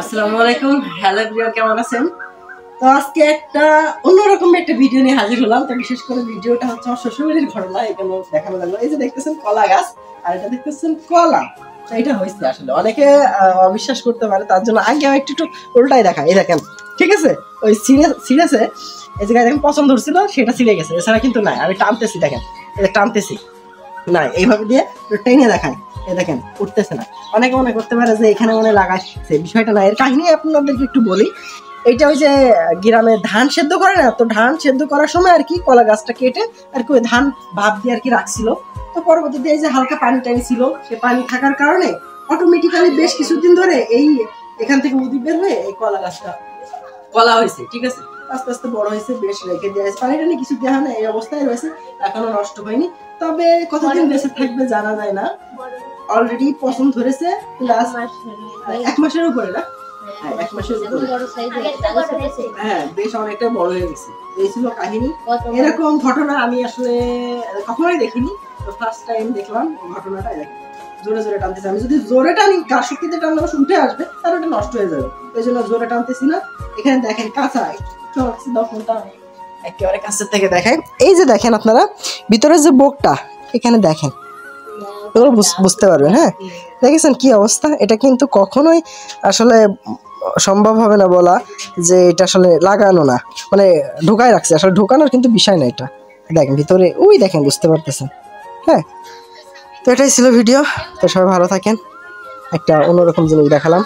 আসসালামু আলাইকুম। Hello everyone, কেমন আছেন? তো আজকে একটা অন্যরকম একটা ভিডিও নিয়ে হাজির হলাম। তো বিশেষ করে ভিডিওটা হচ্ছে আমার শ্বশুরবাড়ির ঘটনা। এখানে দেখানো লাগলো, এই যে দেখতেছেন কলা গাছ, আর এটা দেখতেছেন কলা। তো এটা হয়েছে আসলে অনেকে অবিশ্বাস করতে পারে, তার জন্য আগে একটু একটু উল্টাই দেখা। এই দেখেন, ঠিক আছে, ওই সিরিয়াসে এই জায়গায় দেখেন পছন্দ হচ্ছিল, সেটা ছিঁড়ে গেছে, এছাড়া কিন্তু নাই। আমি টানতেছি, দেখেন এটা টানতেছি, না এইভাবে দিয়ে টেনে দেখায়, এই দেখেন উঠতেছে না। অনেকে মনে করতে পারে যে এখানে মনে লাগাচ্ছে, বিষয়টা না। এর কাহিনী আপনাদেরকে একটু বলি। এইটা ওই যে গ্রামে ধান সেদ্ধ করে না, তো ধান সেদ্ধ করার সময় আর কি কলা গাছটা কেটে আর কি ওই ধান ভাপ দিয়ে আর কি রাখছিল। তো পরবর্তীতে এই যে হালকা পানি টানি ছিল, সে পানি থাকার কারণে অটোমেটিক্যালি বেশ কিছুদিন ধরে এই এখান থেকে উদি বের হয়ে এই কলা গাছটা কলা হয়েছে, ঠিক আছে। আস্তে আস্তে বড় হয়েছে, বেশ রেখে দেওয়া হয়েছে, পানি টানি কিছু দেওয়া না, এই অবস্থায় রয়েছে, এখনো নষ্ট হয়নি। তবে কতদিন বেঁচে থাকবে জানা যায় না। অলরেডি পছন্দ ধরেছে, প্লাস 1 মাসের উপরে না, এক মাসের উপরে, হ্যাঁ বেশ অনেকটা বড় হয়ে গেছে। এই ছিল কাহিনী। এরকম ঘটনা আমি আসলে কখনোই দেখিনি, তো ফার্স্ট টাইম দেখলাম ঘটনাটা। দেখেন জোরে জোরে টানতেছি, আমি যদি জোরে টানি কার শক্তিতে টানলে অবশ্য উঠে আসবে, তাহলে ওটা নষ্ট হয়ে যাবে, এই জন্য জোরে টানতেছি না। এখানে দেখেন কাঁচা ফোনটা একেবারে কাছের থেকে দেখায়। এই যে দেখেন আপনারা ভিতরে যে বোকটা, এখানে দেখেন, এগুলো বুঝতে পারবেন। হ্যাঁ দেখেছেন কি অবস্থা? এটা কিন্তু কখনোই আসলে সম্ভব হবে না বলা যে এটা আসলে লাগানো না, মানে ঢোকায় রাখছে, আসলে ঢোকানোর কিন্তু বিষয় না। এটা দেখেন ভিতরে, ওই দেখেন, বুঝতে পারতেছেন। হ্যাঁ, তো এটাই ছিল ভিডিও। তো সবাই ভালো থাকেন, একটা অন্যরকম জিনিস দেখালাম।